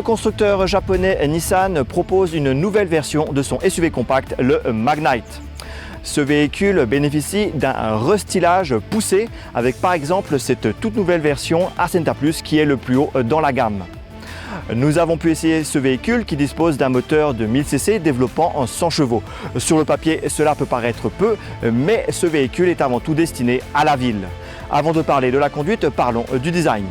Le constructeur japonais Nissan propose une nouvelle version de son SUV compact, le Magnite. Ce véhicule bénéficie d'un restylage poussé avec par exemple cette toute nouvelle version Ascenta Plus qui est le plus haut dans la gamme. Nous avons pu essayer ce véhicule qui dispose d'un moteur de 1000 cc développant 100 chevaux. Sur le papier, cela peut paraître peu, mais ce véhicule est avant tout destiné à la ville. Avant de parler de la conduite, parlons du design.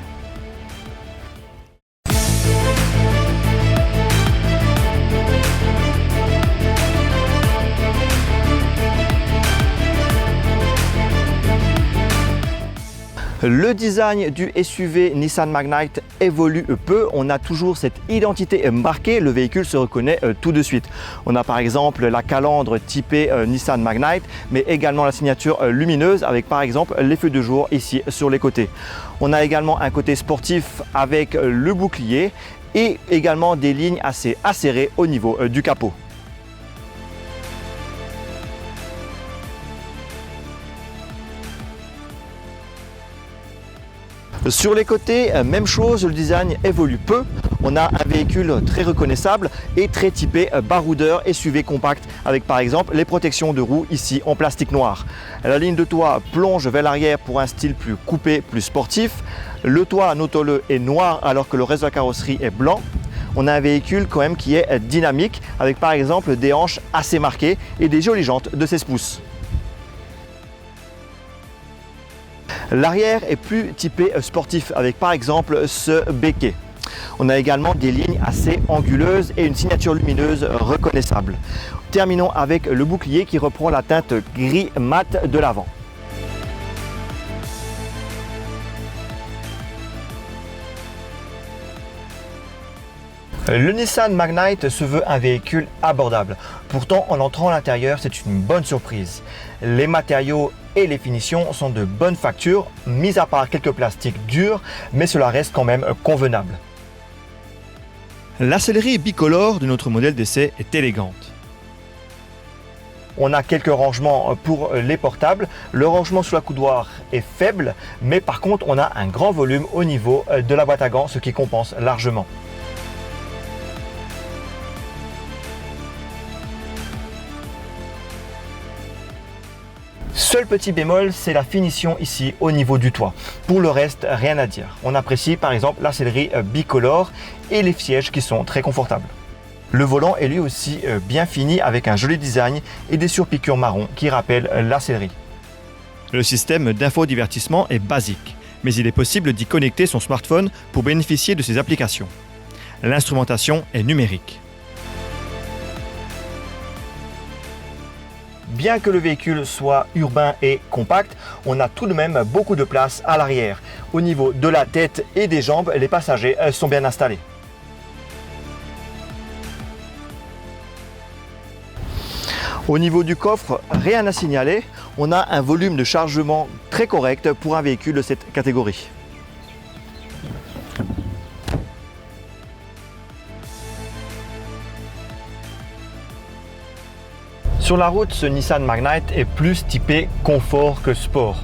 Le design du SUV Nissan Magnite évolue peu, on a toujours cette identité marquée, le véhicule se reconnaît tout de suite. On a par exemple la calandre typée Nissan Magnite, mais également la signature lumineuse avec par exemple les feux de jour ici sur les côtés. On a également un côté sportif avec le bouclier et également des lignes assez acérées au niveau du capot. Sur les côtés, même chose, le design évolue peu. On a un véhicule très reconnaissable et très typé baroudeur SUV compact avec par exemple les protections de roues ici en plastique noir. La ligne de toit plonge vers l'arrière pour un style plus coupé, plus sportif. Le toit notoleux est noir alors que le reste de la carrosserie est blanc. On a un véhicule quand même qui est dynamique avec par exemple des hanches assez marquées et des jolies jantes de 16 pouces. L'arrière est plus typé sportif avec par exemple ce béquet. On a également des lignes assez anguleuses et une signature lumineuse reconnaissable. Terminons avec le bouclier qui reprend la teinte gris mat de l'avant. Le Nissan Magnite se veut un véhicule abordable. Pourtant, en entrant à l'intérieur, c'est une bonne surprise. Les matériaux et les finitions sont de bonne facture, mis à part quelques plastiques durs, mais cela reste quand même convenable. La sellerie bicolore de notre modèle d'essai est élégante. On a quelques rangements pour les portables. Le rangement sous la coudoir est faible, mais par contre, on a un grand volume au niveau de la boîte à gants, ce qui compense largement. Seul petit bémol, c'est la finition ici au niveau du toit. Pour le reste, rien à dire. On apprécie par exemple la sellerie bicolore et les sièges qui sont très confortables. Le volant est lui aussi bien fini avec un joli design et des surpiqûres marron qui rappellent la sellerie. Le système d'infodivertissement est basique, mais il est possible d'y connecter son smartphone pour bénéficier de ses applications. L'instrumentation est numérique. Bien que le véhicule soit urbain et compact, on a tout de même beaucoup de place à l'arrière. Au niveau de la tête et des jambes, les passagers sont bien installés. Au niveau du coffre, rien à signaler. On a un volume de chargement très correct pour un véhicule de cette catégorie. Sur la route, ce Nissan Magnite est plus typé confort que sport.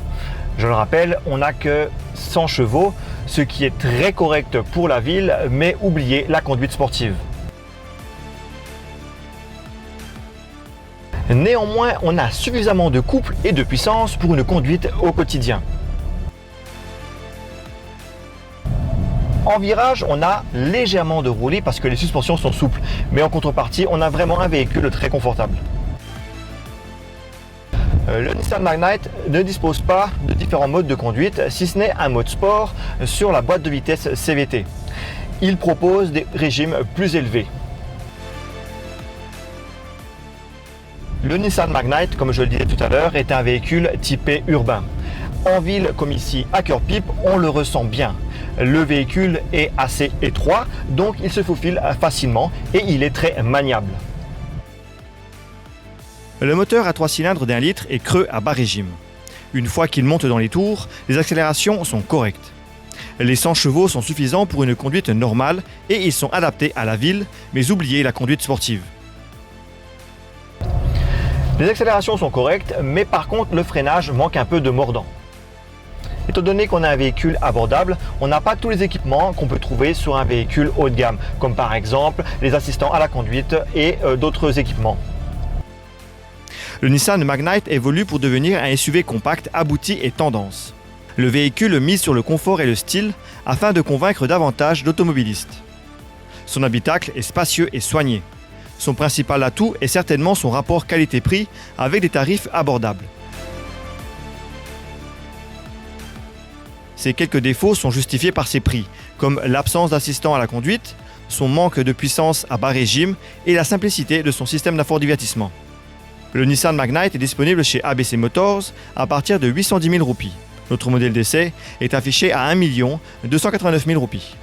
Je le rappelle, on n'a que 100 chevaux, ce qui est très correct pour la ville, mais oubliez la conduite sportive. Néanmoins, on a suffisamment de couple et de puissance pour une conduite au quotidien. En virage, on a légèrement de roulis parce que les suspensions sont souples, mais en contrepartie, on a vraiment un véhicule très confortable. Le Nissan Magnite ne dispose pas de différents modes de conduite, si ce n'est un mode sport sur la boîte de vitesse CVT. Il propose des régimes plus élevés. Le Nissan Magnite, comme je le disais tout à l'heure, est un véhicule typé urbain. En ville, comme ici à Cœur-Pipe, on le ressent bien. Le véhicule est assez étroit, donc il se faufile facilement et il est très maniable. Le moteur à 3 cylindres d'1 litre est creux à bas régime. Une fois qu'il monte dans les tours, les accélérations sont correctes. Les 100 chevaux sont suffisants pour une conduite normale et ils sont adaptés à la ville, mais oubliez la conduite sportive. Les accélérations sont correctes, mais par contre le freinage manque un peu de mordant. Étant donné qu'on a un véhicule abordable, on n'a pas tous les équipements qu'on peut trouver sur un véhicule haut de gamme, comme par exemple les assistants à la conduite et d'autres équipements. Le Nissan Magnite évolue pour devenir un SUV compact abouti et tendance. Le véhicule mise sur le confort et le style afin de convaincre davantage d'automobilistes. Son habitacle est spacieux et soigné. Son principal atout est certainement son rapport qualité-prix avec des tarifs abordables. Ces quelques défauts sont justifiés par ses prix, comme l'absence d'assistant à la conduite, son manque de puissance à bas régime et la simplicité de son système d'infodivertissement. Le Nissan Magnite est disponible chez ABC Motors à partir de 810 000 roupies. Notre modèle d'essai est affiché à 1 289 000 roupies.